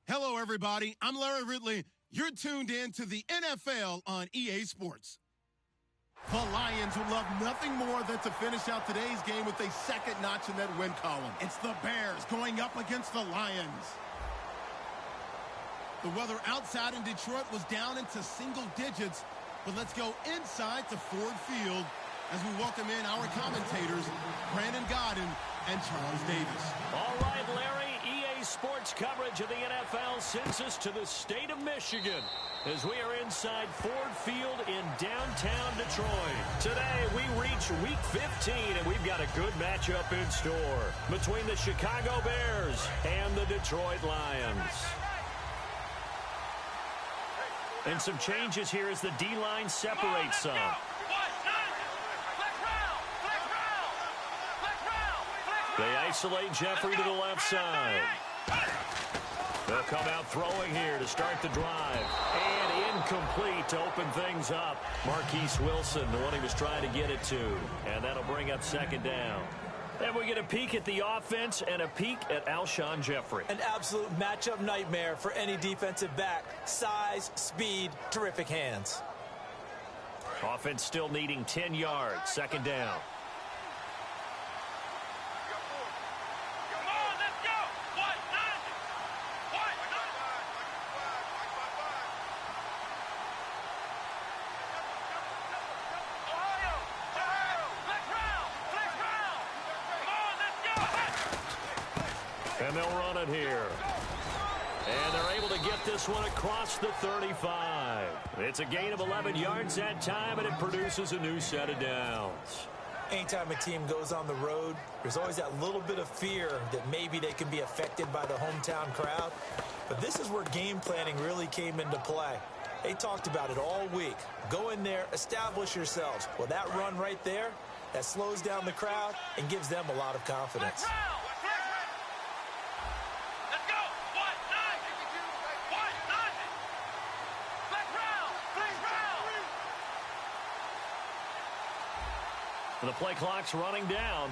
Hello, everybody. I'm Larry Ridley. You're tuned in to the NFL on EA Sports. The Lions would love nothing more than to finish out today's game with a second notch in that win column. It's the Bears going up against the Lions. The weather outside in Detroit was down into single digits, but let's go inside to Ford Field as we welcome in our commentators, Brandon Godden and Charles Davis. All right, Larry, EA Sports coverage of the NFL sends us to the state of Michigan as we are inside Ford Field in downtown Detroit. Today, we reach Week 15, and we've got a good matchup in store between the Chicago Bears and the Detroit Lions. And some changes here as the D-line separates some. They isolate Jeffrey to the left side. They'll come out throwing here to start the drive. And incomplete to open things up. Marquise Wilson, the one he was trying to get it to. And that'll bring up second down. And we get a peek at the offense and a peek at Alshon Jeffrey. An absolute matchup nightmare for any defensive back. Size, speed, terrific hands. Offense still needing 10 yards. Second down. And they'll run it here. And they're able to get this one across the 35. It's a gain of 11 yards that time, and it produces a new set of downs. Anytime a team goes on the road, there's always that little bit of fear that maybe they can be affected by the hometown crowd. But this is where game planning really came into play. They talked about it all week. Go in there, establish yourselves. Well, that run right there, that slows down the crowd and gives them a lot of confidence. The play clock's running down.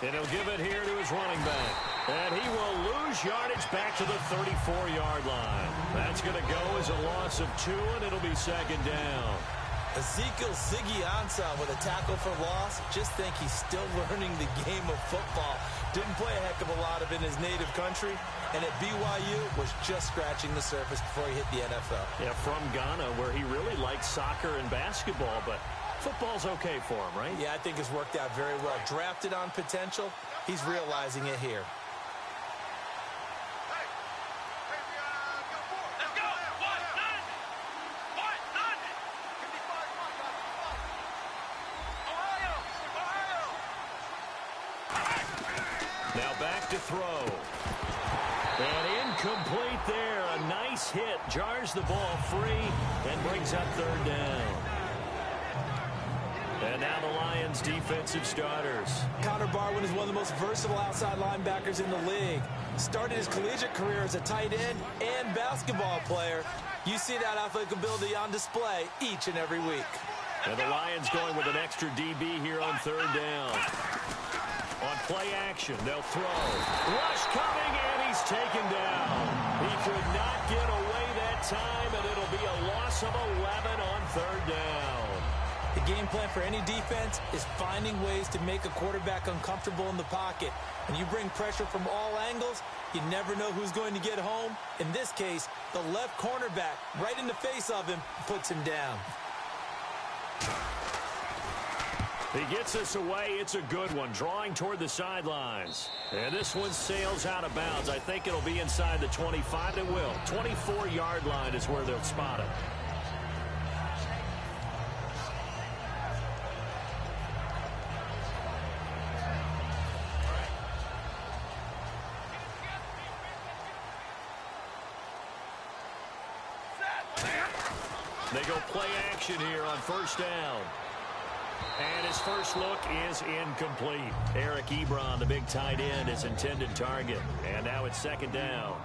And he'll give it here to his running back. And he will lose yardage back to the 34-yard line. That's going to go as a loss of 2, and it'll be second down. Ezekiel Siggy-Ansah with a tackle for loss. Just think he's still learning the game of football. Didn't play a heck of a lot of it in his native country. And at BYU was just scratching the surface before he hit the NFL. Yeah, from Ghana, where he really likes soccer and basketball, but football's okay for him, right? Yeah, I think it's worked out very well. Drafted on potential, he's realizing it here. Now back to throw. And incomplete there. A nice hit. Jars the ball free and brings up third down. And now the Lions defensive starters. Connor Barwin is one of the most versatile outside linebackers in the league. Started his collegiate career as a tight end and basketball player. You see that athletic ability on display each and every week. And the Lions going with an extra DB here on third down. On play action, they'll throw. Rush coming, and he's taken down. He could not get away that time, and it'll be a loss of 11 on third down. The game plan for any defense is finding ways to make a quarterback uncomfortable in the pocket. When you bring pressure from all angles, you never know who's going to get home. In this case, the left cornerback right in the face of him puts him down. He gets us away. It's a good one, drawing toward the sidelines. And this one sails out of bounds. I think it'll be inside the 25. It will. 24-yard line is where they'll spot it. They go play action here on first down. And his first look is incomplete. Eric Ebron, the big tight end, his intended target. And now it's second down.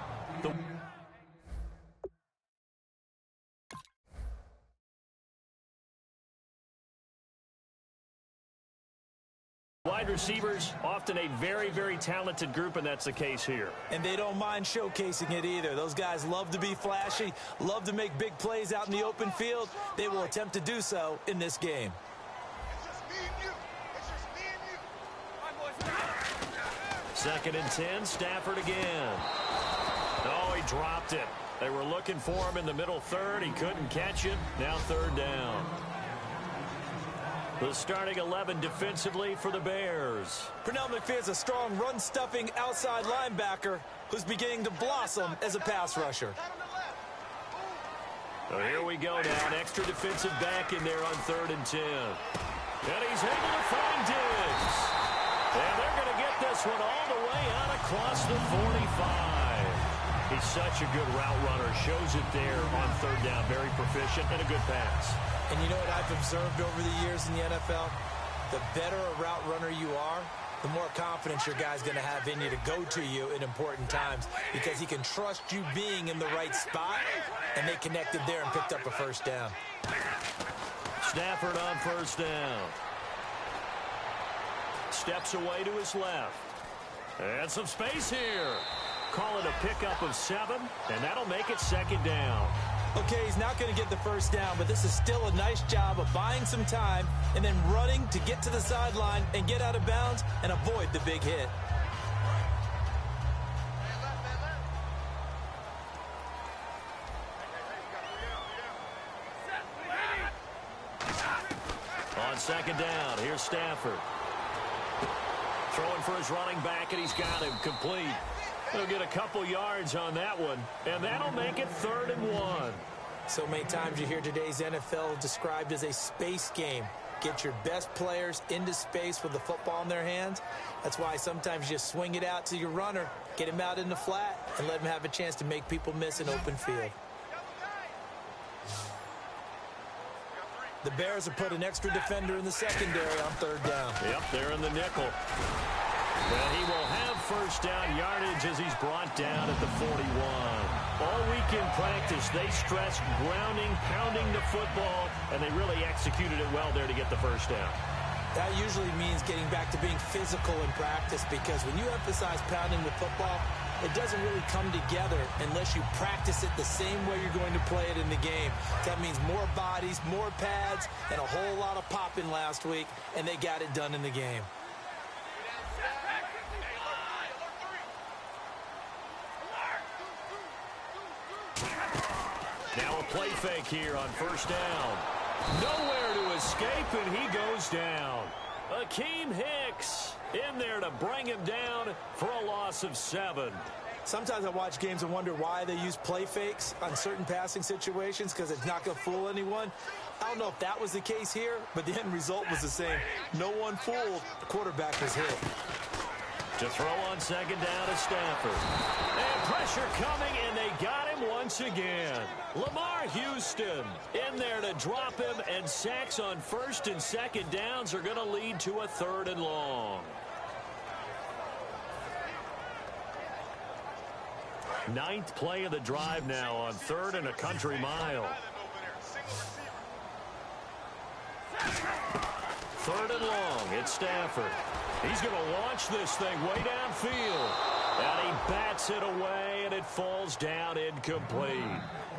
Wide receivers, often a very, very talented group, and that's the case here. And they don't mind showcasing it either. Those guys love to be flashy, love to make big plays out in the open field. They will attempt to do so in this game. Second and 10, Stafford again. Oh, he dropped it. They were looking for him in the middle third. He couldn't catch it. Now third down. The starting 11 defensively for the Bears. Pernell McPhee's a strong run-stuffing outside linebacker who's beginning to blossom as a pass rusher. So here we go now. An extra defensive back in there on third and 10. And he's able to find Diggs. And they're going to get this one all the way out across the 45. He's such a good route runner. Shows it there on third down. Very proficient and a good pass. And you know what I've observed over the years in the NFL? The better a route runner you are, the more confidence your guy's going to have in you to go to you in important times because he can trust you being in the right spot, and they connected there and picked up a first down. Stafford on first down. Steps away to his left. And some space here. Call it a pickup of 7, and that'll make it second down. Okay, he's not going to get the first down, but this is still a nice job of buying some time and then running to get to the sideline and get out of bounds and avoid the big hit. On second down, here's Stafford. Throwing for his running back, and he's got him complete. He'll get a couple yards on that one, and that'll make it 3rd and 1. So many times you hear today's NFL described as a space game. Get your best players into space with the football in their hands. That's why sometimes you swing it out to your runner, get him out in the flat, and let him have a chance to make people miss an open field. The Bears have put an extra defender in the secondary on third down. Yep, they're in the nickel. And he will have first down yardage as he's brought down at the 41. All week in practice, they stressed grounding, pounding the football, and they really executed it well there to get the first down. That usually means getting back to being physical in practice because when you emphasize pounding the football, it doesn't really come together unless you practice it the same way you're going to play it in the game. That means more bodies, more pads, and a whole lot of popping last week, and they got it done in the game. Now a play fake here on first down. Nowhere to escape, and he goes down. Akeem Hicks in there to bring him down for a loss of 7. Sometimes I watch games and wonder why they use play fakes on certain passing situations because it's not going to fool anyone. I don't know if that was the case here, but the end result was the same. No one fooled. The quarterback was hit. To throw on second down is Stafford. And pressure coming, and they got him once again. Lamar Houston in there to drop him, and sacks on first and second downs are going to lead to a 3rd and long. 9th play of the drive now on 3rd and a country mile. 3rd and long, it's Stafford. He's going to launch this thing way downfield. And he bats it away, and it falls down incomplete.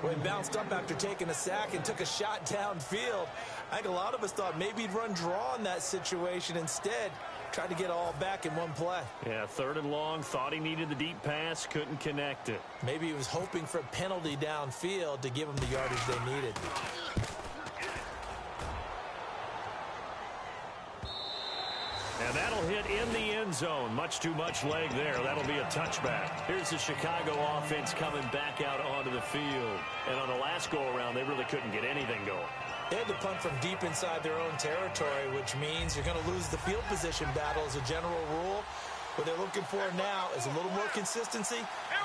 Well, he bounced up after taking a sack and took a shot downfield. I think a lot of us thought maybe he'd run draw in that situation instead. Tried to get all back in one play. Yeah, 3rd and long, thought he needed the deep pass, couldn't connect it. Maybe he was hoping for a penalty downfield to give him the yardage they needed. And that'll hit in the end zone. Much too much leg there. That'll be a touchback. Here's the Chicago offense coming back out onto the field. And on the last go-around, they really couldn't get anything going. They had to punt from deep inside their own territory, which means you're going to lose the field position battle as a general rule. What they're looking for now is a little more consistency,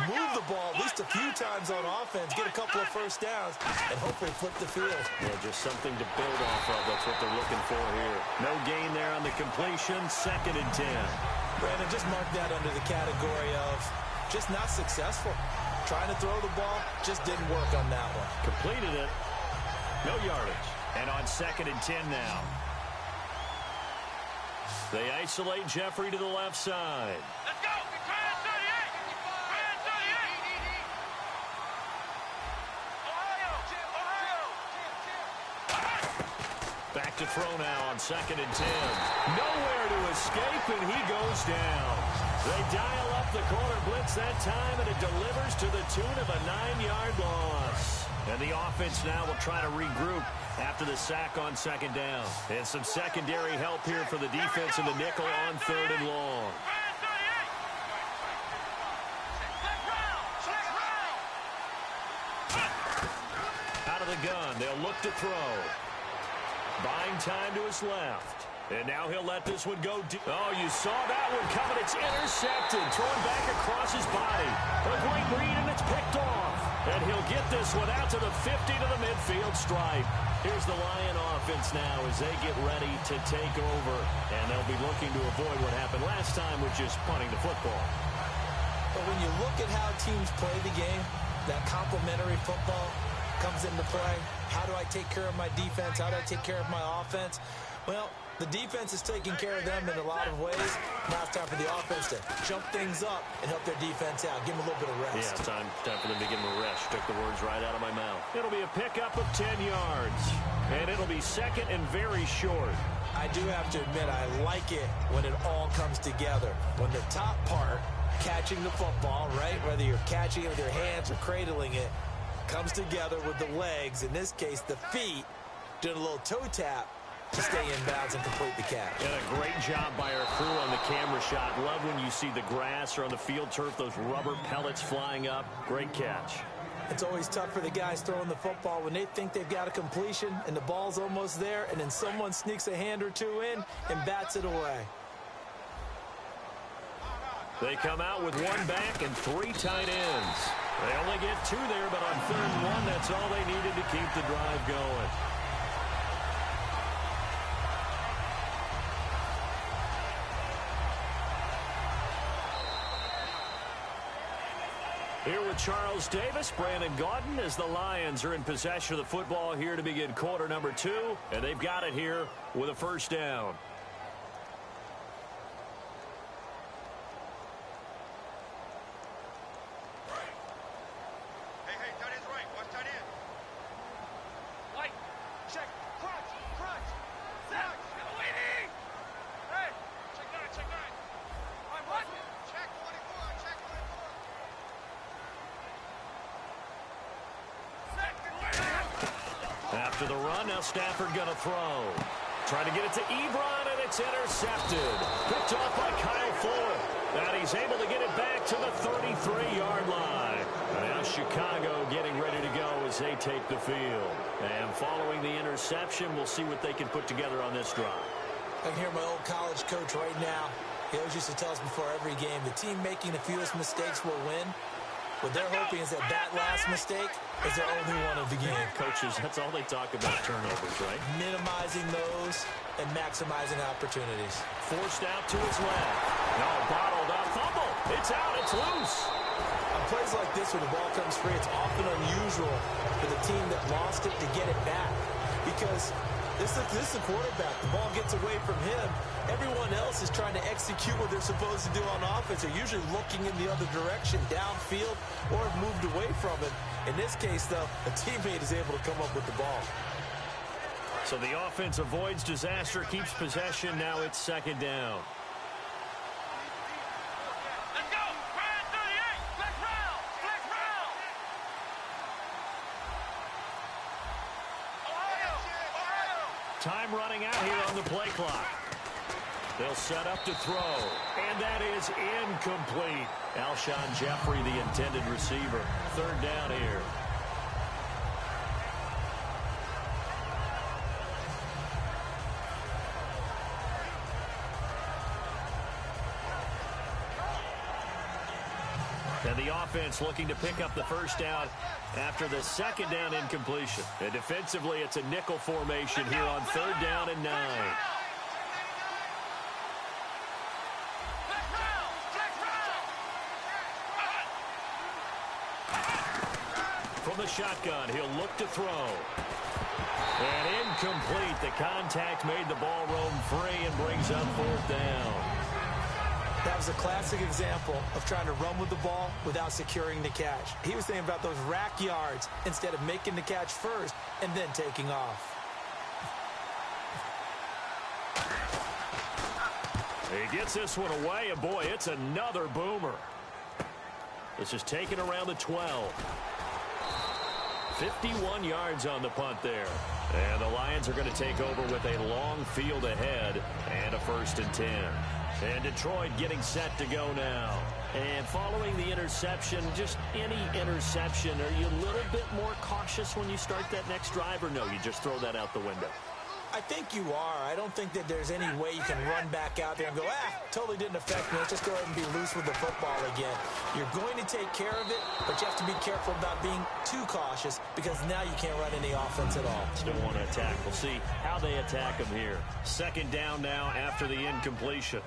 move the ball at least a few times on offense, get a couple of first downs, and hopefully flip the field. Yeah, just something to build off of. That's what they're looking for here. No gain there on the completion. 2nd and 10. Brandon, just mark that under the category of just not successful. Trying to throw the ball just didn't work on that one. Completed it. No yardage. And on 2nd and 10 now. They isolate Jeffrey to the left side. Let's go. Back to throw now on 2nd and 10. Nowhere to escape, and he goes down. They dial up the corner blitz that time, and it delivers to the tune of a 9-yard loss. And the offense now will try to regroup after the sack on 2nd down. And some secondary help here for the defense in the nickel on 3rd and long. Out of the gun, they'll look to throw. Buying time to his left. And now he'll let this one go deep. Oh, you saw that one coming. It's intercepted. Thrown back across his body. A great read, and it's picked off. And he'll get this one out to the 50 to the midfield stripe. Here's the Lion offense now as they get ready to take over. And they'll be looking to avoid what happened last time with just punting the football. But when you look at how teams play the game, that complementary football comes into play. How do I take care of my defense? How do I take care of my offense? Well, the defense is taking care of them in a lot of ways. Now it's time for the offense to jump things up and help their defense out. Give them a little bit of rest. Yeah, time for them to give them a rest. Took the words right out of my mouth. It'll be a pickup of 10 yards. And it'll be 2nd and very short. I do have to admit, I like it when it all comes together. When the top part, catching the football, right, whether you're catching it with your hands or cradling it, comes together with the legs, in this case the feet, doing a little toe tap to stay in bounds and complete the catch. And a great job by our crew on the camera shot. Love when you see the grass or on the field turf, those rubber pellets flying up. Great catch. It's always tough for the guys throwing the football when they think they've got a completion and the ball's almost there, and then someone sneaks a hand or two in and bats it away. They come out with 1 back and 3 tight ends. They only get 2 there, but on 3rd and 1, that's all they needed to keep the drive going. Here with Charles Davis, Brandon Gaudin, as the Lions are in possession of the football here to begin quarter number 2, and they've got it here with a 1st down. After the run, now Stafford going to throw. Trying to get it to Ebron, and it's intercepted. Picked off by Kyle Ford. And he's able to get it back to the 33-yard line. And now Chicago getting ready to go as they take the field. And following the interception, we'll see what they can put together on this drive. I can hear my old college coach right now. He always used to tell us before every game, the team making the fewest mistakes will win. What they're hoping is that last mistake is their only one of the game. Coaches, that's all they talk about, turnovers, right? Minimizing those and maximizing opportunities. Forced out to his left. No, bottled up. Fumble. It's out. It's loose. On plays like this where the ball comes free, it's often unusual for the team that lost it to get it back. Because this is the quarterback. The ball gets away from him. Everyone else is trying to execute what they're supposed to do on offense. They're usually looking in the other direction, downfield, or have moved away from it. In this case, though, a teammate is able to come up with the ball. So the offense avoids disaster, keeps possession. Now it's 2nd down. Let's go! 38! Flex round! Flex round! Ohio! Time running out here on the play clock. They'll set up to throw, and that is incomplete. Alshon Jeffrey, the intended receiver. 3rd down here. And the offense looking to pick up the 1st down after the 2nd down incompletion. And defensively, it's a nickel formation here on 3rd down and 9. From the shotgun, he'll look to throw. And incomplete. The contact made the ball roam free and brings up fourth down. That was a classic example of trying to run with the ball without securing the catch. He was thinking about those rack yards instead of making the catch first and then taking off. He gets this one away, and boy, it's another boomer. This is taken around the 12. 51 yards on the punt there. And the Lions are going to take over with a long field ahead and a 1st and 10. And Detroit getting set to go now. And following the interception, just any interception, are you a little bit more cautious when you start that next drive, or no, you just throw that out the window? I think you are. I don't think that there's any way you can run back out there and go, totally didn't affect me. Let's just go ahead and be loose with the football again. You're going to take care of it, but you have to be careful about being too cautious because now you can't run any offense at all. Still want to attack. We'll see how they attack him here. 2nd down now after the incompletion.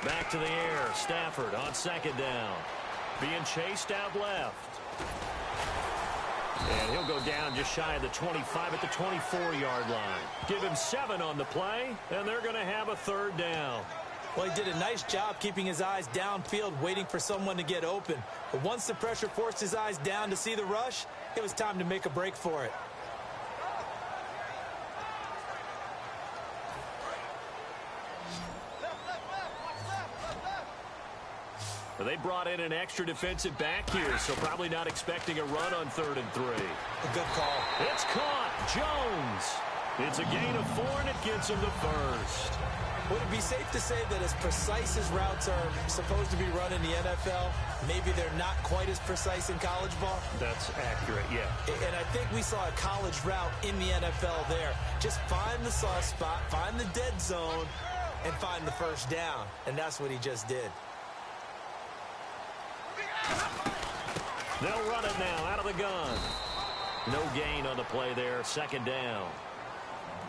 Back to the air. Stafford on 2nd down. Being chased out left. And he'll go down just shy of the 25 at the 24-yard line. Give him 7 on the play, and they're going to have a 3rd down. Well, he did a nice job keeping his eyes downfield, waiting for someone to get open. But once the pressure forced his eyes down to see the rush, it was time to make a break for it. They brought in an extra defensive back here, so probably not expecting a run on 3rd and 3. A good call. It's caught. Jones. It's a gain of 4, and it gets him the 1st. Would it be safe to say that as precise as routes are supposed to be run in the NFL, maybe they're not quite as precise in college ball? That's accurate, yeah. And I think we saw a college route in the NFL there. Just find the soft spot, find the dead zone, and find the 1st down. And that's what he just did. They'll run it now out of the gun. No gain on the play there. 2nd down.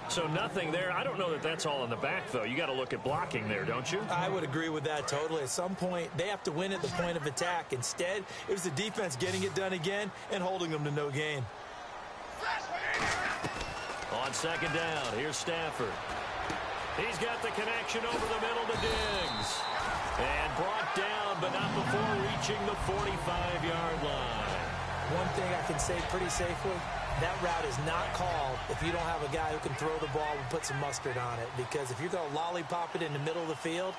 So nothing there. I don't know that that's all in the back, though. You got to look at blocking there, don't you? I would agree with that totally. At some point, they have to win at the point of attack. Instead, it was the defense getting it done again and holding them to no gain. On 2nd down, here's Stafford. He's got the connection over the middle to Diggs. And brought down, but not before reaching the 45-yard line. One thing I can say pretty safely, that route is not called if you don't have a guy who can throw the ball and put some mustard on it. Because if you're going to lollipop it in the middle of the field,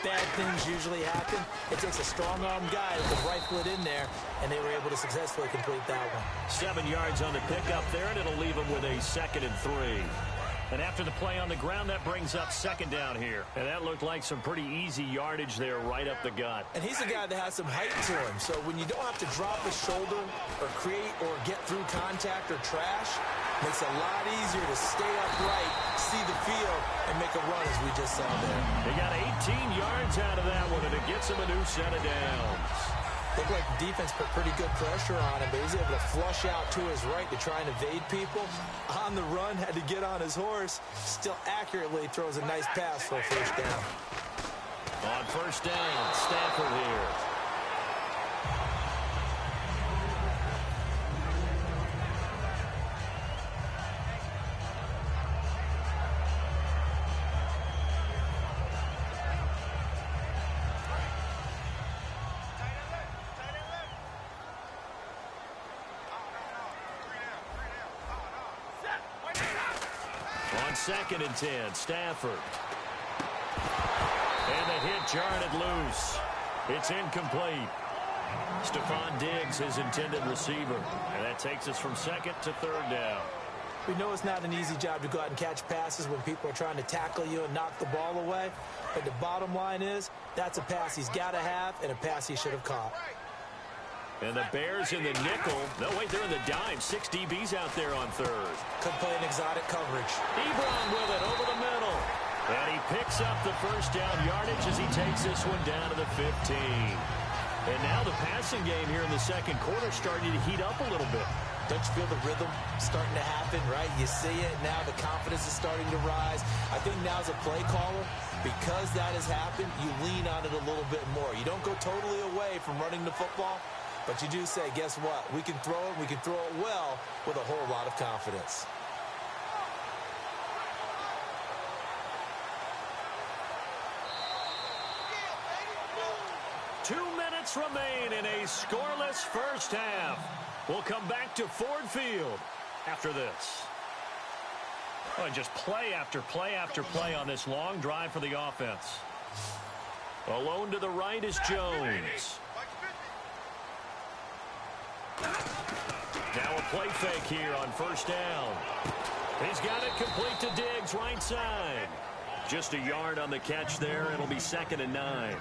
bad things usually happen. It takes a strong-armed guy who can rifle it in there, and they were able to successfully complete that one. 7 yards on the pickup there, and it'll leave them with a 2nd and 3. And after the play on the ground, that brings up 2nd down here. And that looked like some pretty easy yardage there right up the gut. And he's a guy that has some height to him. So when you don't have to drop a shoulder or create or get through contact or trash, makes it a lot easier to stay upright, see the field, and make a run as we just saw there. They got 18 yards out of that one, and it gets him a new set of downs. Looked like the defense put pretty good pressure on him, but he was able to flush out to his right to try and evade people. On the run, had to get on his horse. Still accurately throws a nice pass for a 1st down. On 1st down, Stafford here. On 2nd and 10, Stafford. And the hit jarred it loose. It's incomplete. Stephon Diggs, his intended receiver. And that takes us from 2nd to 3rd down. We know it's not an easy job to go out and catch passes when people are trying to tackle you and knock the ball away. But the bottom line is, that's a pass he's got to have and a pass he should have caught. And the Bears in the nickel. No, wait, they're in the dime. 6 DBs out there on 3rd. Could play an exotic coverage. Ebron with it over the middle. And he picks up the 1st down yardage as he takes this one down to the 15. And now the passing game here in the 2nd quarter starting to heat up a little bit. Don't you feel the rhythm starting to happen, right? You see it now. The confidence is starting to rise. I think now as a play caller, because that has happened, you lean on it a little bit more. You don't go totally away from running the football, but you do say, guess what? We can throw it. We can throw it well with a whole lot of confidence. Remain in a scoreless first half. We'll come back to Ford Field after this. Oh, and just play after play after play on this long drive for the offense. Alone to the right is Jones. Now a play fake here on first down. He's got it complete to Diggs, right side. Just a yard on the catch there. It'll be 2nd and 9.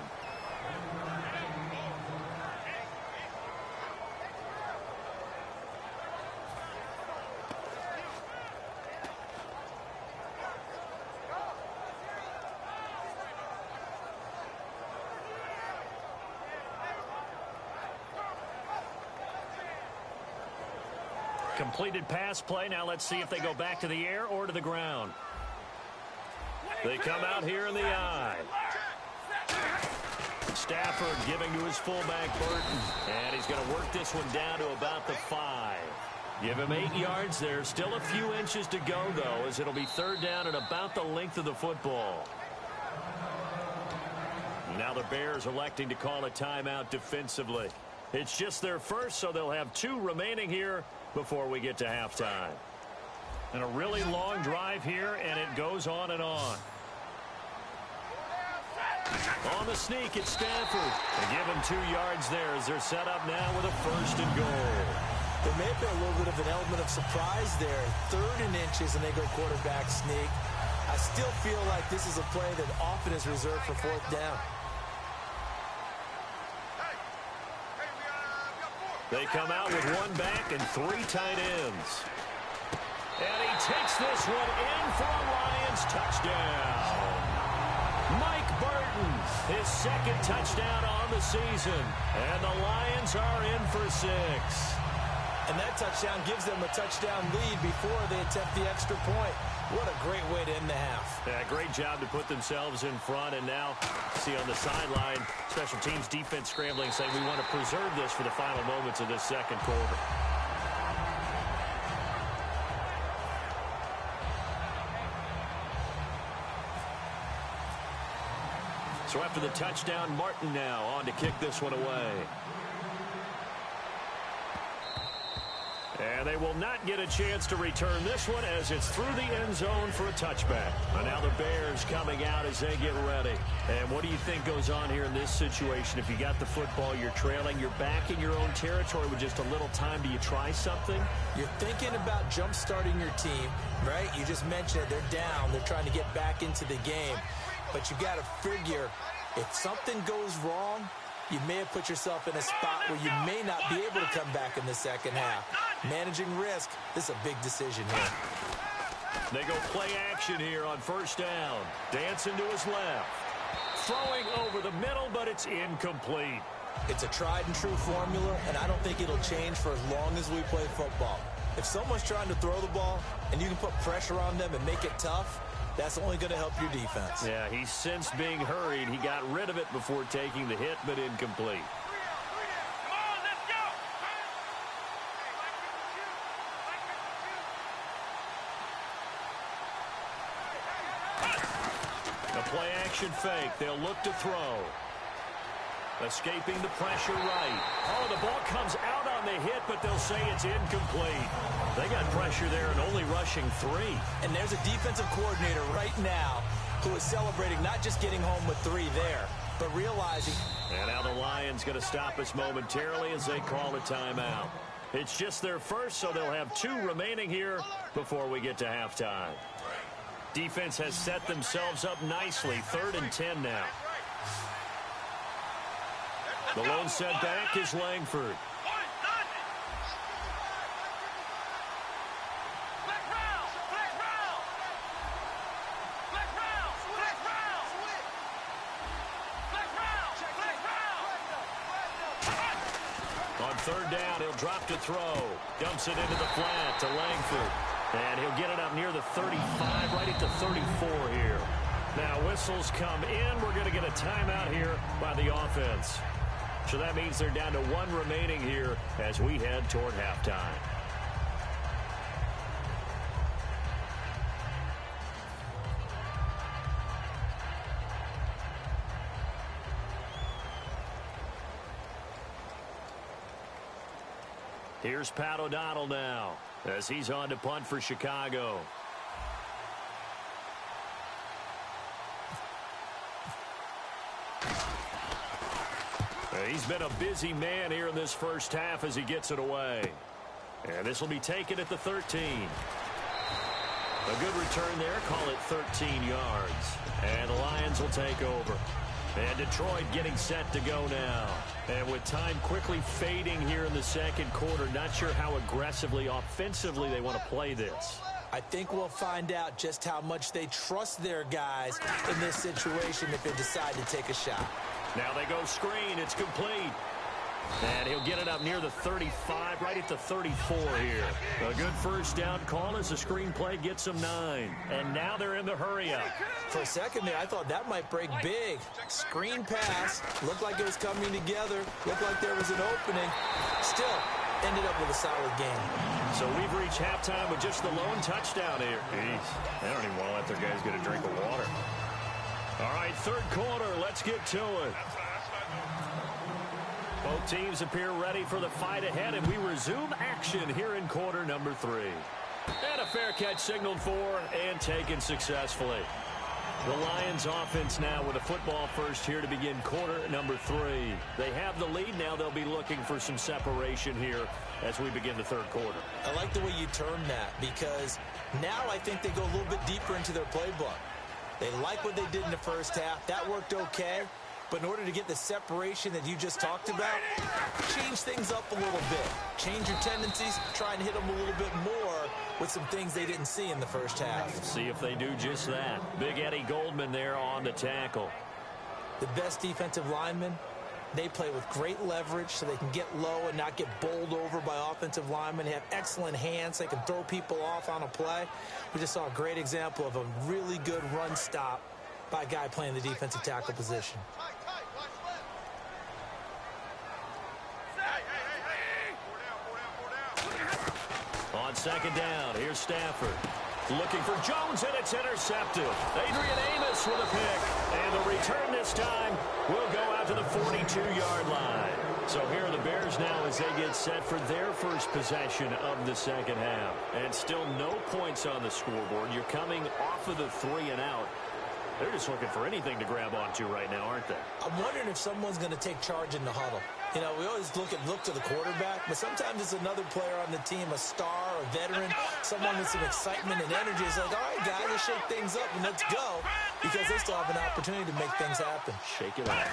Completed pass play. Now let's see if they go back to the air or to the ground. They come out here in the I. Stafford giving to his fullback, Burton. And he's going to work this one down to about the 5. Give him 8 yards there. Still a few inches to go, though, as it'll be 3rd down and about the length of the football. Now the Bears electing to call a timeout defensively. It's just their first, so they'll have 2 remaining here before we get to halftime. And a really long drive here, and it goes on and on. On the sneak, it's Stafford. They give him 2 yards there as they're set up now with a 1st and goal. There may have been a little bit of an element of surprise there. 3rd and inches, and they go quarterback sneak. I still feel like this is a play that often is reserved for 4th down. They come out with 1 back and 3 tight ends. And he takes this one in for a Lions touchdown. Mike Burton, his 2nd touchdown on the season. And the Lions are in for 6. And that touchdown gives them a touchdown lead before they attempt the extra point. What a great way to end the half. Yeah, great job to put themselves in front. And now, see on the sideline, special teams defense scrambling, saying we want to preserve this for the final moments of this 2nd quarter. So after the touchdown, Martin now on to kick this one away. And they will not get a chance to return this one as it's through the end zone for a touchback. And now the Bears coming out as they get ready. And what do you think goes on here in this situation? If you got the football, you're trailing, you're back in your own territory with just a little time. Do you try something? You're thinking about jump-starting your team, right? You just mentioned it. They're down. They're trying to get back into the game. But you got to figure if something goes wrong, you may have put yourself in a spot where you may not be able to come back in the 2nd half. Managing risk, this is a big decision here. They go play action here on 1st down. Dancing to his left. Throwing over the middle, but it's incomplete. It's a tried and true formula, and I don't think it'll change for as long as we play football. If someone's trying to throw the ball and you can put pressure on them and make it tough, that's only going to help your defense. Yeah, he's sensed being hurried. He got rid of it before taking the hit, but incomplete. A play-action fake. They'll look to throw. Escaping the pressure right. Oh, the ball comes out on the hit, but they'll say it's incomplete. They got pressure there and only rushing 3. And there's a defensive coordinator right now who is celebrating not just getting home with 3 there, but realizing. And now the Lions going to stop us momentarily as they call a timeout. It's just their first, so they'll have 2 remaining here before we get to halftime. Defense has set themselves up nicely. 3rd and 10 now. The lone set back is Langford. On third down, he'll drop to throw. Dumps it into the flat to Langford. And he'll get it up near the 35, right at the 34 here. Now whistles come in. We're going to get a timeout here by the offense. So that means they're down to one remaining here as we head toward halftime. Here's Pat O'Donnell now as he's on to punt for Chicago. He's been a busy man here in this first half as he gets it away. And this will be taken at the 13. A good return there. Call it 13 yards. And the Lions will take over. And Detroit getting set to go now. And with time quickly fading here in the second quarter, not sure how aggressively, offensively they want to play this. I think we'll find out just how much they trust their guys in this situation if they decide to take a shot. Now they go screen. It's complete. And he'll get it up near the 35, right at the 34 here. A good first down call as the screen play gets them 9. And now they're in the hurry-up. For a second there, I thought that might break big. Screen pass. Looked like it was coming together. Looked like there was an opening. Still, ended up with a solid game. So we've reached halftime with just the lone touchdown here. Jeez, they don't even want to let their guys get a drink of water. All right, third quarter. Let's get to it. Both teams appear ready for the fight ahead, and we resume action here in quarter number 3. And a fair catch signaled for and taken successfully. The Lions offense now with a football first here to begin quarter number 3. They have the lead. Now they'll be looking for some separation here as we begin the third quarter. I like the way you term that because now I think they go a little bit deeper into their playbook. They like what they did in the first half. That worked okay. But in order to get the separation that you just talked about, change things up a little bit. Change your tendencies, try and hit them a little bit more with some things they didn't see in the first half. See if they do just that. Big Eddie Goldman there on the tackle. The best defensive linemen, they play with great leverage so they can get low and not get bowled over by offensive linemen. They have excellent hands. They can throw people off on a play. We just saw a great example of a really good run stop by a guy playing the defensive tackle position. On second down, here's Stafford. Looking for Jones, and it's intercepted. Adrian Amos with a pick. And the return this time will go out to the 42-yard line. So here are the Bears now as they get set for their first possession of the second half. And still no points on the scoreboard. You're coming off of the 3 and out. They're just looking for anything to grab onto right now, aren't they? I'm wondering if someone's going to take charge in the huddle. You know, we always look to the quarterback, but sometimes it's another player on the team, a star, a veteran, someone with some excitement and energy. It's like, all right, guys, let's shake things up and let's go, because they still have an opportunity to make things happen. Shake it off.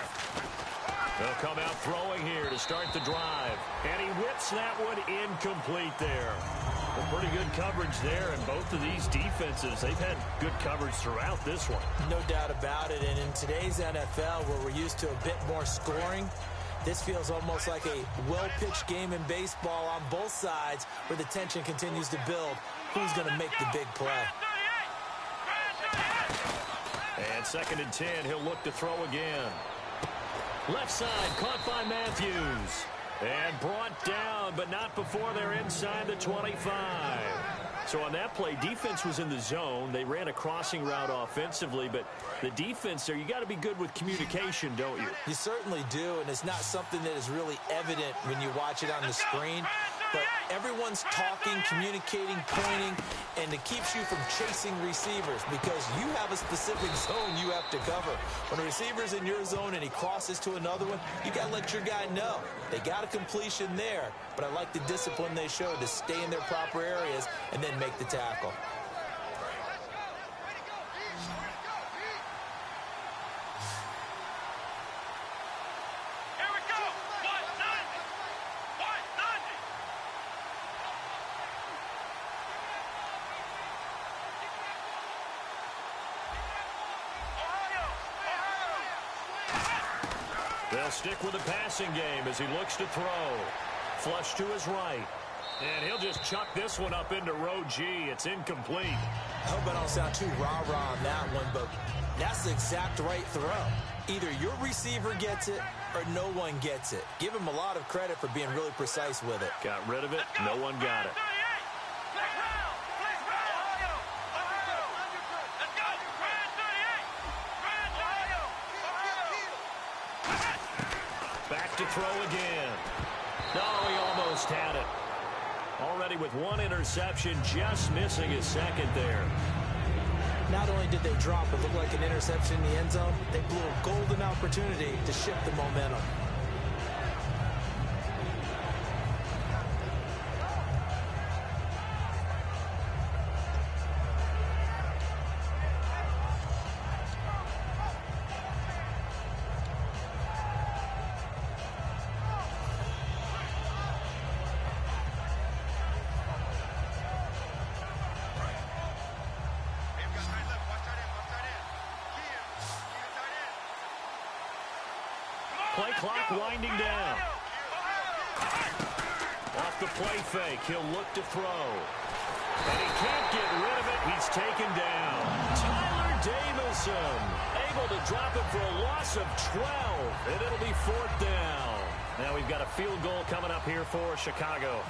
They'll come out throwing here to start the drive. And he whips that one incomplete there. Well, pretty good coverage there, and both of these defenses, they've had good coverage throughout this one. No doubt about it, and in today's NFL, where we're used to a bit more scoring, this feels almost like a well-pitched game in baseball on both sides where the tension continues to build. Who's going to make the big play? And second and 10, he'll look to throw again. Left side, caught by Matthews. And brought down, but not before they're inside the 25. So on that play, defense was in the zone. They ran a crossing route offensively, but the defense there, you got to be good with communication, don't you? You certainly do, and it's not something that is really evident when you watch it on the screen. But everyone's talking, communicating, pointing, and it keeps you from chasing receivers because you have a specific zone you have to cover. When a receiver's in your zone and he crosses to another one, you got to let your guy know. They got a completion there, but I like the discipline they showed to stay in their proper areas and then make the tackle. They'll stick with the passing game as he looks to throw. Flush to his right. And he'll just chuck this one up into row G. It's incomplete. I hope I don't sound too rah-rah on that one, but that's the exact right throw. Either your receiver gets it or no one gets it. Give him a lot of credit for being really precise with it. Got rid of it. No one got it. Back to throw again. No, he almost had it. Already with one interception, just missing his second there. Not only did they drop what looked like an interception in the end zone, they blew a golden opportunity to shift the momentum. Play clock winding down. Off the play fake, he'll look to throw. And he can't get rid of it. He's taken down. Tyler Davison able to drop it for a loss of 12. And it'll be 4th down. Now we've got a field goal coming up here for Chicago.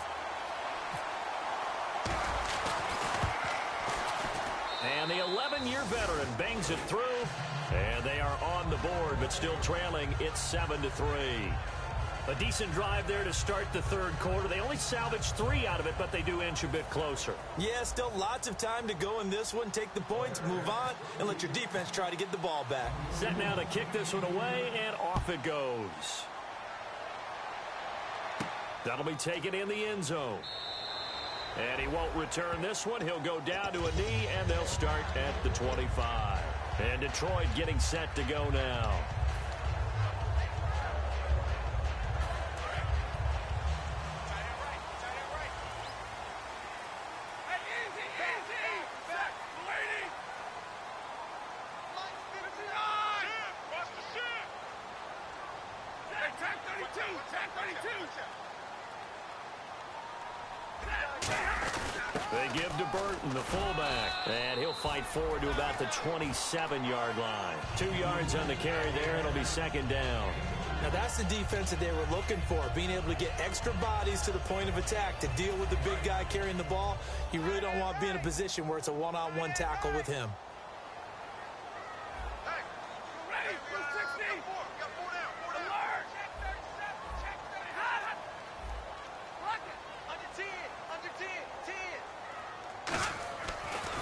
And the 11-year veteran bangs it through. And they are on the board, but still trailing. It's 7-3. A decent drive there to start the third quarter. They only salvaged 3 out of it, but they do inch a bit closer. Yeah, still lots of time to go in this one. Take the points, move on, and let your defense try to get the ball back. Set now to kick this one away, and off it goes. That'll be taken in the end zone. And he won't return this one. He'll go down to a knee, and they'll start at the 25. And Detroit getting set to go now. They give to Burton, the fullback, and he'll fight forward to about the 27-yard line. 2 yards on the carry there, and it'll be 2nd down. Now that's the defense that they were looking for, being able to get extra bodies to the point of attack to deal with the big guy carrying the ball. You really don't want to be in a position where it's a one-on-one tackle with him.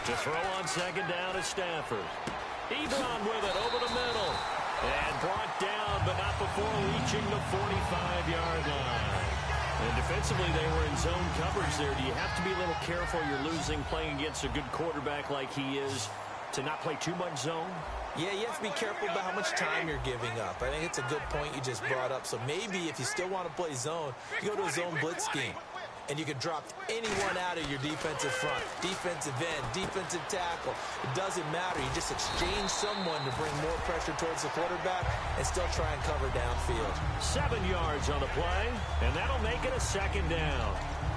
To throw on 2nd down is Stafford. Ebron with it over the middle. And brought down, but not before reaching the 45-yard line. And defensively, they were in zone coverage there. Do you have to be a little careful? You're losing playing against a good quarterback like he is to not play too much zone? Yeah, you have to be careful about how much time you're giving up. I think it's a good point you just brought up. So maybe if you still want to play zone, you go to a zone blitz scheme. And you can drop anyone out of your defensive front. Defensive end, defensive tackle. It doesn't matter. You just exchange someone to bring more pressure towards the quarterback and still try and cover downfield. 7 yards on the play, and that'll make it a 2nd down.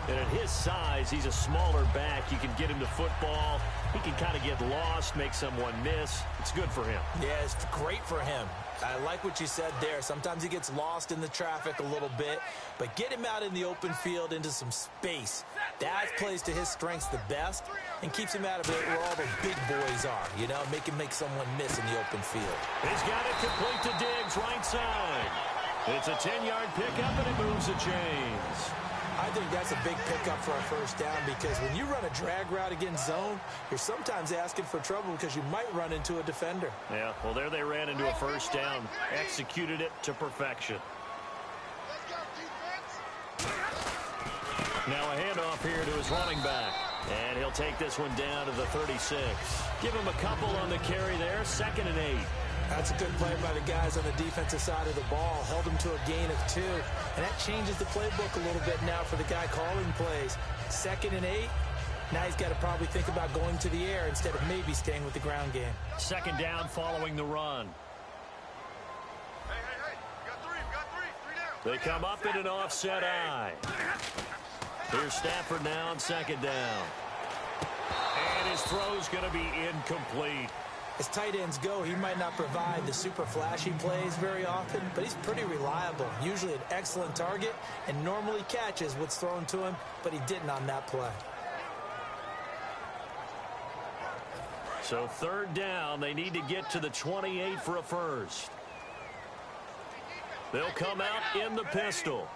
And at his size, he's a smaller back. You can get him to football. He can kind of get lost, make someone miss. It's good for him. Yeah, it's great for him. I like what you said there. Sometimes he gets lost in the traffic a little bit, but get him out in the open field into some space. That plays to his strengths the best and keeps him out of it where all the big boys are, you know, make him make someone miss in the open field. He's got it complete to Diggs, right side. It's a 10-yard pickup, and it moves the chains. I think that's a big pickup for a 1st down because when you run a drag route against zone, you're sometimes asking for trouble because you might run into a defender. Yeah, well, there they ran into a 1st down. Executed it to perfection. Now a handoff here to his running back. And he'll take this one down to the 36. Give him a couple on the carry there. 2nd and 8. That's a good play by the guys on the defensive side of the ball. Held him to a gain of 2. And that changes the playbook a little bit now for the guy calling plays. 2nd and 8. Now he's got to probably think about going to the air instead of maybe staying with the ground game. 2nd down following the run. Hey, we got 3. We got 3 down. They come up in an offset eye. Here's Stafford now on second down. And his throw's going to be incomplete. As tight ends go, he might not provide the super flashy plays very often, but he's pretty reliable. Usually an excellent target and normally catches what's thrown to him, but he didn't on that play. So third down, they need to get to the 28 for a first. They'll come out in the pistol.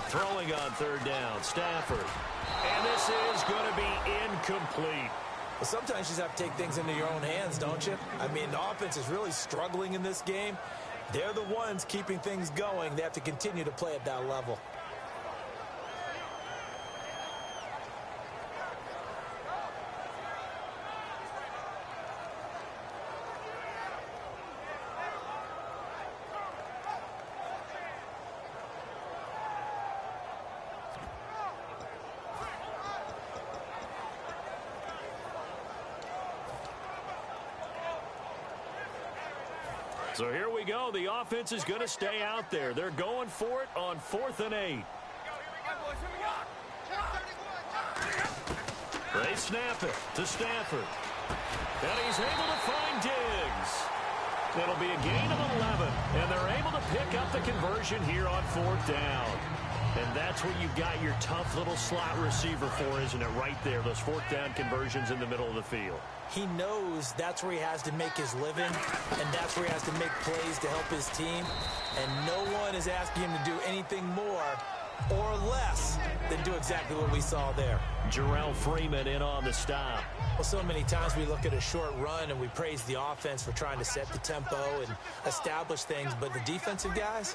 Throwing on third down, Stafford. And this is going to be incomplete. Well, sometimes you just have to take things into your own hands, don't you? I mean, the offense is really struggling in this game. They're the ones keeping things going. They have to continue to play at that level. So here we go. The offense is going to stay out there. They're going for it on 4th and 8. They snap it to Stafford. And he's able to find Diggs. It'll be a gain of 11. And they're able to pick up the conversion here on 4th down. And that's where you've got your tough little slot receiver for, isn't it? Right there, those 4th down conversions in the middle of the field. He knows that's where he has to make his living, and that's where he has to make plays to help his team. And no one is asking him to do anything more or less than do exactly what we saw there. Jarrell Freeman in on the stop. Well, so many times we look at a short run and we praise the offense for trying to set the tempo and establish things, but the defensive guys,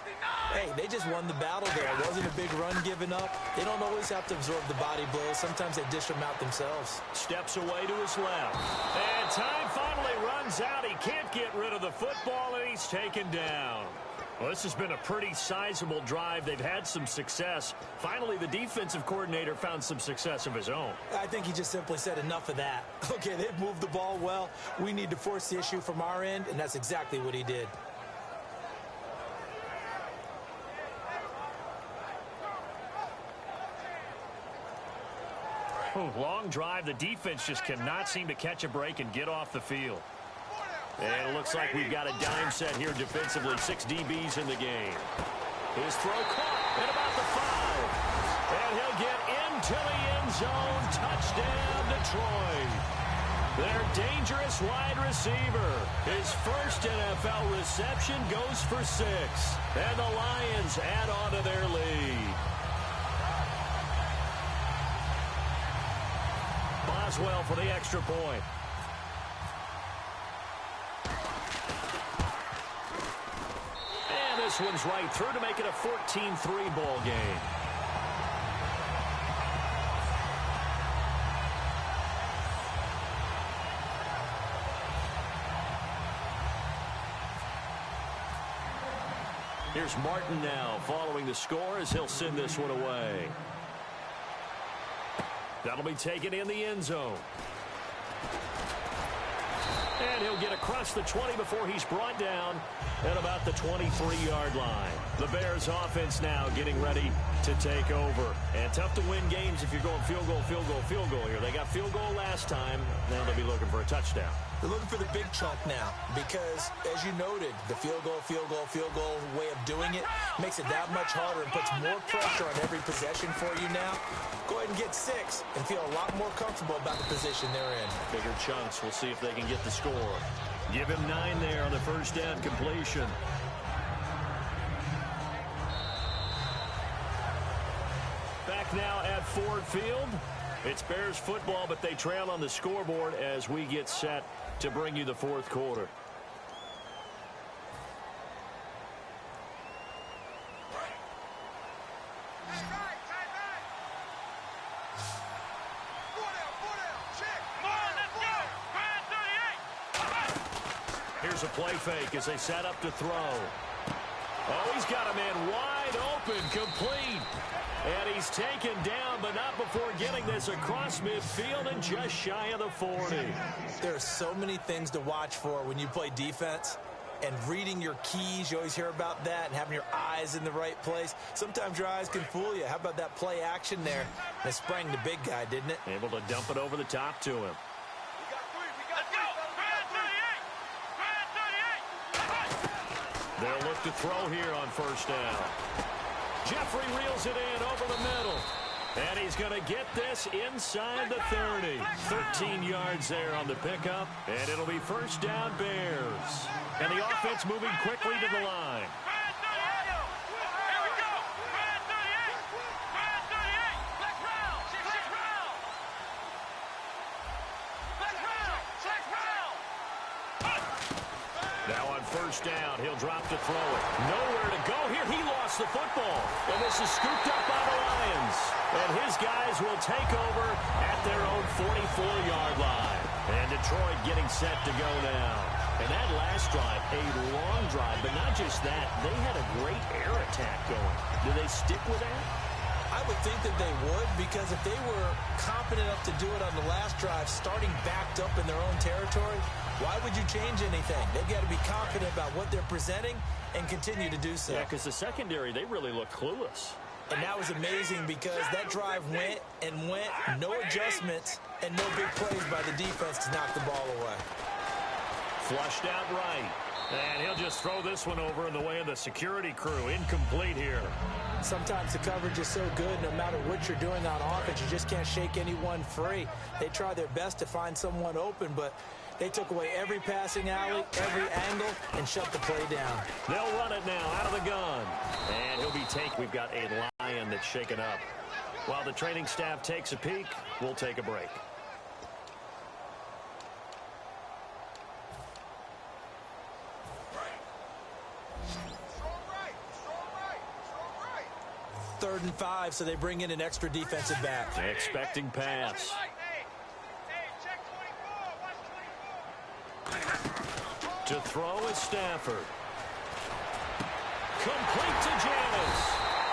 hey, they just won the battle there. It wasn't a big run given up. They don't always have to absorb the body blows. Sometimes they dish them out themselves. Steps away to his left. And time finally runs out. He can't get rid of the football, and he's taken down. Well, this has been a pretty sizable drive. They've had some success. Finally, the defensive coordinator found some success of his own. I think he just simply said enough of that. Okay, they've moved the ball well. We need to force the issue from our end, and that's exactly what he did. Long drive. The defense just cannot seem to catch a break and get off the field. And it looks like we've got a dime set here defensively. 6 DBs in the game. His throw caught at about the 5. And he'll get into the end zone. Touchdown, Detroit. Their dangerous wide receiver. His first NFL reception goes for 6. And the Lions add on to their lead. Boswell for the extra point. This one's right through to make it a 14-3 ball game. Here's Martin now following the score as he'll send this one away. That'll be taken in the end zone. And he'll get across the 20 before he's brought down at about the 23-yard line. The Bears offense now getting ready to take over. And tough to win games if you're going field goal, field goal, field goal here. They got field goal last time. Now they'll be looking for a touchdown. They're looking for the big chunk now because, as you noted, the field goal way of doing it makes it that much harder and puts more pressure on every possession for you now. Go ahead and get 6 and feel a lot more comfortable about the position they're in. Bigger chunks. We'll see if they can get the score. Give him 9 there on the first down completion. Back now at Ford Field. It's Bears football, but they trail on the scoreboard as we get set to bring you the fourth quarter. Here's a play fake as they set up to throw. Oh, he's got a man wide open, complete. And he's taken down, but not before getting this across midfield and just shy of the 40. There are so many things to watch for when you play defense. And reading your keys, you always hear about that, and having your eyes in the right place. Sometimes your eyes can fool you. How about that play action there? And it sprang the big guy, didn't it? Able to dump it over the top to him. They'll look to throw here on first down. Jeffrey reels it in over the middle. And he's going to get this inside the 30. 13 yards there on the pickup. And it'll be first down Bears. And the offense moving quickly to the line. Now on first down, he'll drop to throw it. Nowhere to go here. He lost the football. And this is scooped up by the Lions. And his guys will take over at their own 44-yard line. And Detroit getting set to go now. And that last drive, a long drive, but not just that. They had a great air attack going. Do they stick with that? I would think that they would, because if they were competent enough to do it on the last drive, starting backed up in their own territory, why would you change anything? They've got to be confident about what they're presenting and continue to do so. Yeah, because the secondary, they really look clueless. And that was amazing because that drive went and went, no adjustments, and no big plays by the defense to knock the ball away. Flushed out right. And he'll just throw this one over in the way of the security crew. Incomplete here. Sometimes the coverage is so good, no matter what you're doing on offense, you just can't shake anyone free. They try their best to find someone open, but they took away every passing alley, every angle, and shut the play down. They'll run it now out of the gun. And he'll be taken. We've got a Lion that's shaken up. While the training staff takes a peek, we'll take a break. Third and 5, so they bring in an extra defensive back. Expecting pass. To throw is Stafford. Complete to Janis.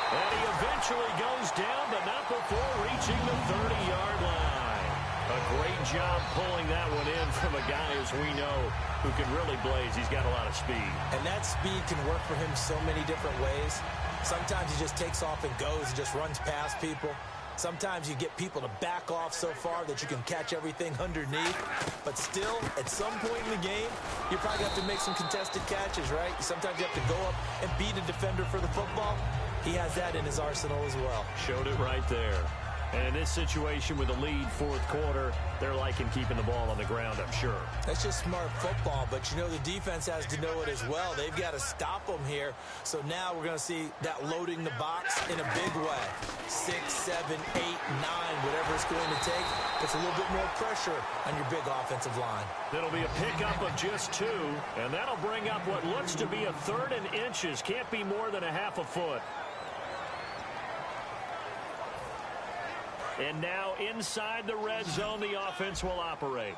And he eventually goes down, but not before reaching the 30-yard line. A great job pulling that one in from a guy, as we know, who can really blaze. He's got a lot of speed. And that speed can work for him so many different ways. Sometimes he just takes off and goes and just runs past people. Sometimes you get people to back off so far that you can catch everything underneath. But still, at some point in the game, you probably have to make some contested catches, right? Sometimes you have to go up and beat a defender for the football. He has that in his arsenal as well. Showed it right there. And in this situation with a lead fourth quarter, they're liking keeping the ball on the ground, I'm sure. That's just smart football, but you know the defense has to know it as well. They've got to stop them here. So now we're going to see that loading the box in a big way. 6, 7, 8, 9, whatever it's going to take, puts a little bit more pressure on your big offensive line. It'll be a pickup of just 2, and that'll bring up what looks to be a 3rd and inches. Can't be more than a half a foot. And now inside the red zone, the offense will operate.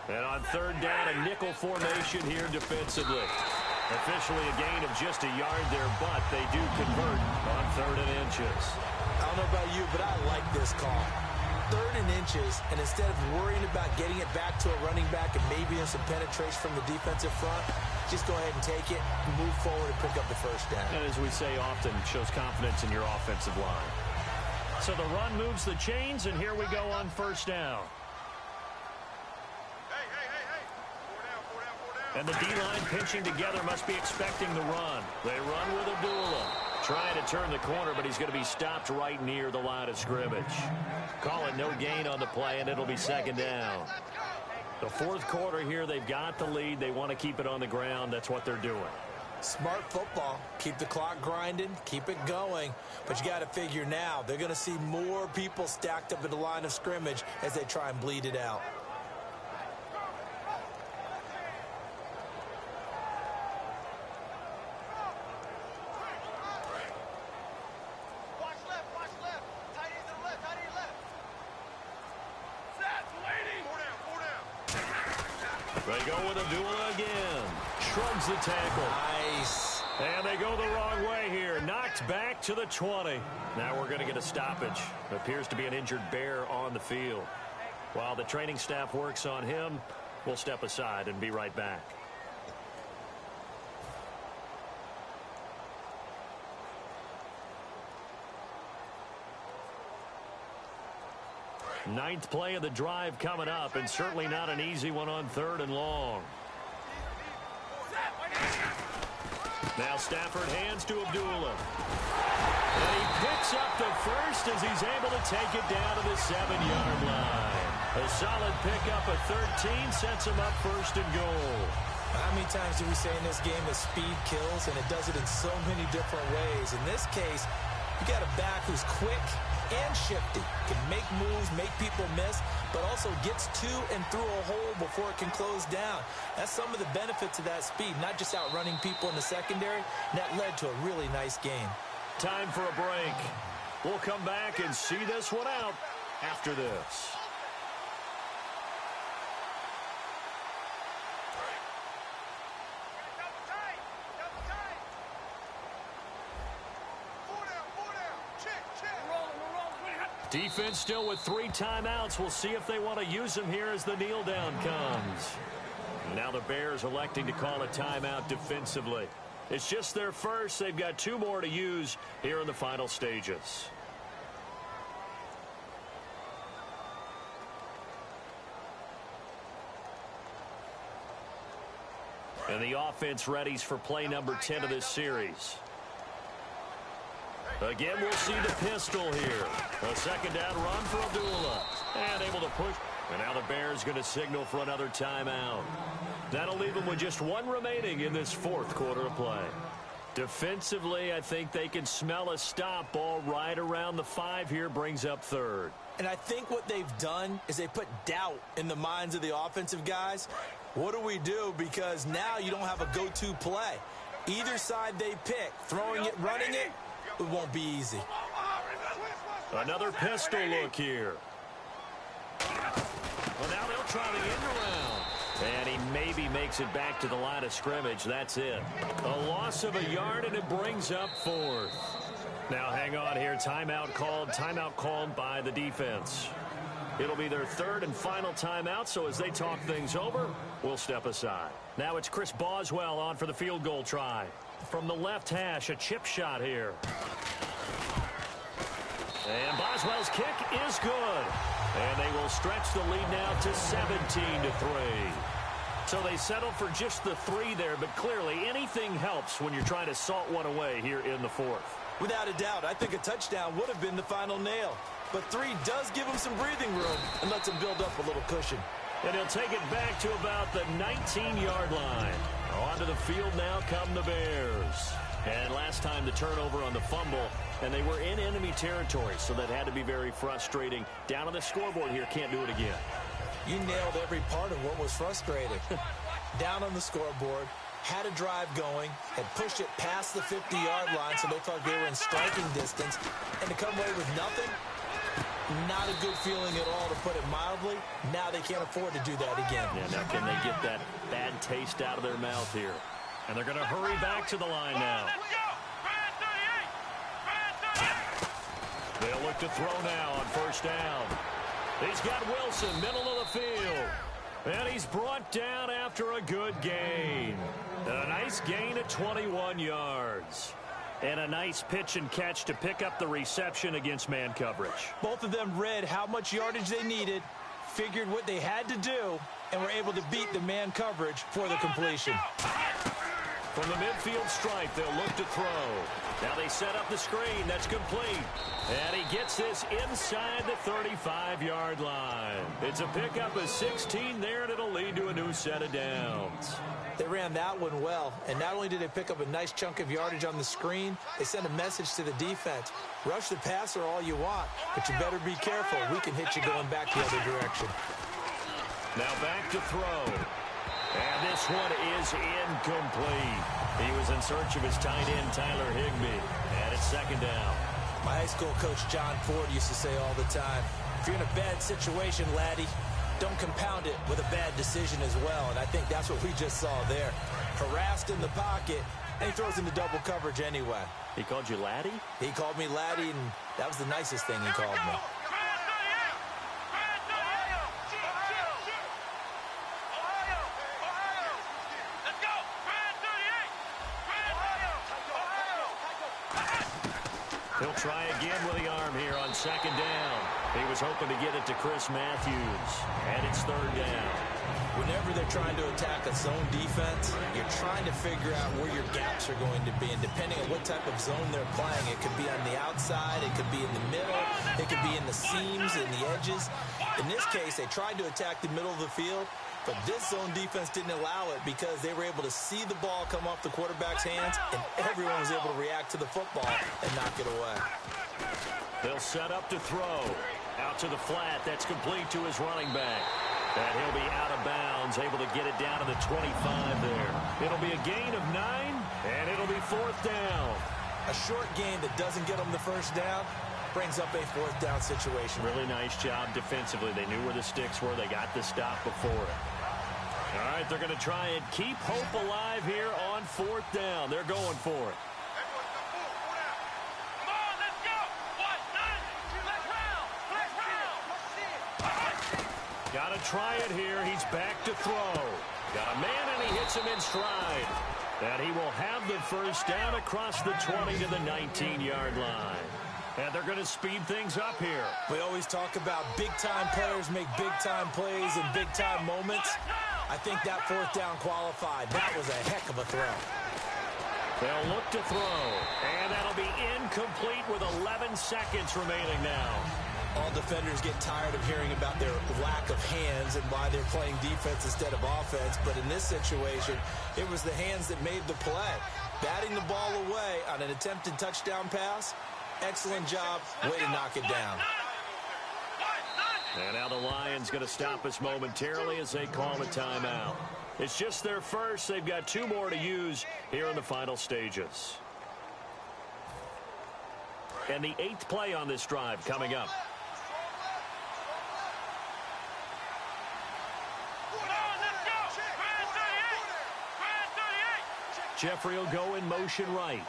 And on 3rd down, a nickel formation here defensively. Officially a gain of just a yard there, but they do convert on 3rd and inches. I don't know about you, but I like this call. 3rd and inches, and instead of worrying about getting it back to a running back and maybe some penetration from the defensive front, just go ahead and take it, move forward, and pick up the first down. And as we say often, shows confidence in your offensive line. So the run moves the chains, and here we go on first down. And the D-line pinching together must be expecting the run. They run with Abdullah. Trying to turn the corner, but he's going to be stopped right near the line of scrimmage. Call it no gain on the play, and it'll be 2nd down. The fourth quarter here, they've got the lead. They want to keep it on the ground. That's what they're doing. Smart football. Keep the clock grinding, keep it going. But you got to figure now, they're going to see more people stacked up at the line of scrimmage as they try and bleed it out. They go with Abdullah again. Shrugs the tackle. Nice. And they go the wrong way here. Knocked back to the 20. Now we're going to get a stoppage. Appears to be an injured Bear on the field. While the training staff works on him, we'll step aside and be right back. Ninth play of the drive coming up, and certainly not an easy one on 3rd and long. Now Stafford hands to Abdullah. And he picks up the first as he's able to take it down to the 7-yard line. A solid pickup of 13 sets him up 1st and goal. How many times do we say in this game that speed kills, and it does it in so many different ways? In this case, you got a back who's quick and shifty, can make moves, make people miss, but also gets to and through a hole before it can close down. That's some of the benefits of that speed, not just outrunning people in the secondary, and that led to a really nice game. Time for a break. We'll come back and see this one out after this. Defense still with 3 timeouts. We'll see if they want to use them here as the kneel down comes. Now the Bears electing to call a timeout defensively. It's just their first. They've got 2 more to use here in the final stages. And the offense readies for play number 10 of this series. Again, we'll see the pistol here. A 2nd down run for Abdullah. And able to push. And now the Bears going to signal for another timeout. That'll leave them with just 1 remaining in this 4th quarter of play. Defensively, I think they can smell a stop. Ball right around the 5 here, brings up 3rd. And I think what they've done is they put doubt in the minds of the offensive guys. What do we do? Because now you don't have a go-to play. Either side they pick, throwing it, running it, it won't be easy. Another pistol look here. Well, now they'll try the end around. And he maybe makes it back to the line of scrimmage. That's it. A loss of a yard, and it brings up 4th. Now hang on here. Timeout called by the defense. It'll be their 3rd and final timeout, so as they talk things over, we'll step aside. Now it's Chris Boswell on for the field goal try. From the left hash, a chip shot here. And Boswell's kick is good. And they will stretch the lead now to 17-3. So they settle for just the 3 there, but clearly anything helps when you're trying to salt one away here in the 4th. Without a doubt, I think a touchdown would have been the final nail. But 3 does give him some breathing room and lets him build up a little cushion. And he'll take it back to about the 19-yard line. Onto the field now come the Bears. And last time the turnover on the fumble, and they were in enemy territory, so that had to be very frustrating. Down on the scoreboard here, can't do it again. You nailed every part of what was frustrating. Down on the scoreboard, had a drive going, had pushed it past the 50-yard line, so they thought they were in striking distance, and to come away with nothing, not a good feeling at all, to put it mildly. Now they can't afford to do that again. Yeah, now can they get that bad taste out of their mouth here? And they're going to hurry back to the line now. They'll look to throw now on 1st down. He's got Wilson, middle of the field. And he's brought down after a good gain. A nice gain of 21 yards. And a nice pitch and catch to pick up the reception against man coverage. Both of them read how much yardage they needed, figured what they had to do, and were able to beat the man coverage for the completion. From the midfield stripe, they'll look to throw. Now they set up the screen. That's complete. And he gets this inside the 35-yard line. It's a pickup of 16 there, and it'll lead to a new set of downs. They ran that one well, and not only did they pick up a nice chunk of yardage on the screen, they sent a message to the defense. Rush the passer all you want, but you better be careful. We can hit you going back the other direction. Now back to throw. And this one is incomplete. He was in search of his tight end, Tyler Higbee. And it's 2nd down. My high school coach, John Ford, used to say all the time, if you're in a bad situation, laddie, don't compound it with a bad decision as well. And I think that's what we just saw there. Harassed in the pocket, And he throws into double coverage anyway. He called you Laddie? He called me Laddie, and that was the nicest thing he called me. He'll try again with the arm here on second down. He was hoping to get it to Chris Matthews, and it's third down. Whenever they're trying to attack a zone defense, you're trying to figure out where your gaps are going to be. And depending on what type of zone they're playing, it could be on the outside, it could be in the middle, it could be in the seams, in the edges. In this case, they tried to attack the middle of the field, but this zone defense didn't allow it because they were able to see the ball come off the quarterback's hands, and everyone was able to react to the football and knock it away. They'll set up to throw. Out to the flat. That's complete to his running back. And he'll be out of bounds, able to get it down to the 25 there. It'll be a gain of 9, and it'll be fourth down. A short gain that doesn't get them the first down brings up a fourth down situation. Really nice job defensively. They knew where the sticks were. They got the stop before it. All right, they're going to try and keep hope alive here on fourth down. They're going for it. Got to try it here. He's back to throw. Got a man, and he hits him in stride. And he will have the first down across the 20 to the 19-yard line. And they're going to speed things up here. We always talk about big-time players make big-time plays in big-time moments. I think that fourth down qualified. That was a heck of a throw. They'll look to throw. And that'll be incomplete with 11 seconds remaining now. All defenders get tired of hearing about their lack of hands and why they're playing defense instead of offense. But in this situation, it was the hands that made the play. Batting the ball away on an attempted touchdown pass. Excellent job. Way to knock it down. And now the Lions going to stop us momentarily as they call a timeout. It's just their first. They've got 2 more to use here in the final stages. And the 8th play on this drive coming up. Jeffrey will go in motion right.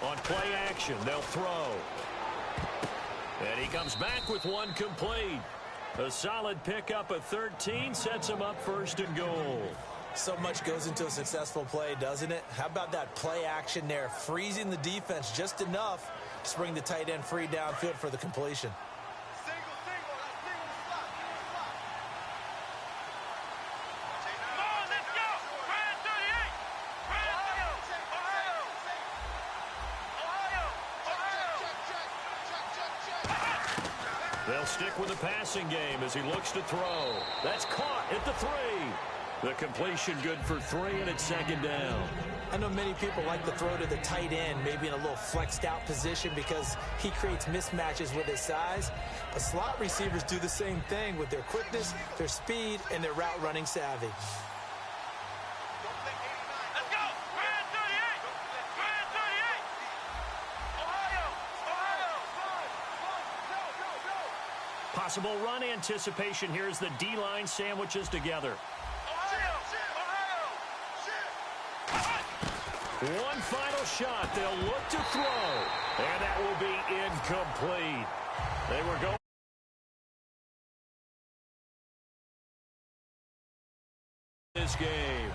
On play action, they'll throw. And he comes back with one complete. A solid pickup of 13 sets him up first and goal. So much goes into a successful play, doesn't it? How about that play action there, freezing the defense just enough to bring the tight end free downfield for the completion. They'll stick with the passing game as he looks to throw. That's caught at the 3. The completion good for 3, and it's second down. I know many people like to throw to the tight end, maybe in a little flexed out position because he creates mismatches with his size. But slot receivers do the same thing with their quickness, their speed, and their route running savvy. Possible run anticipation here as the D-line sandwiches together. One final shot. They'll look to throw. And that will be incomplete. They were going this game.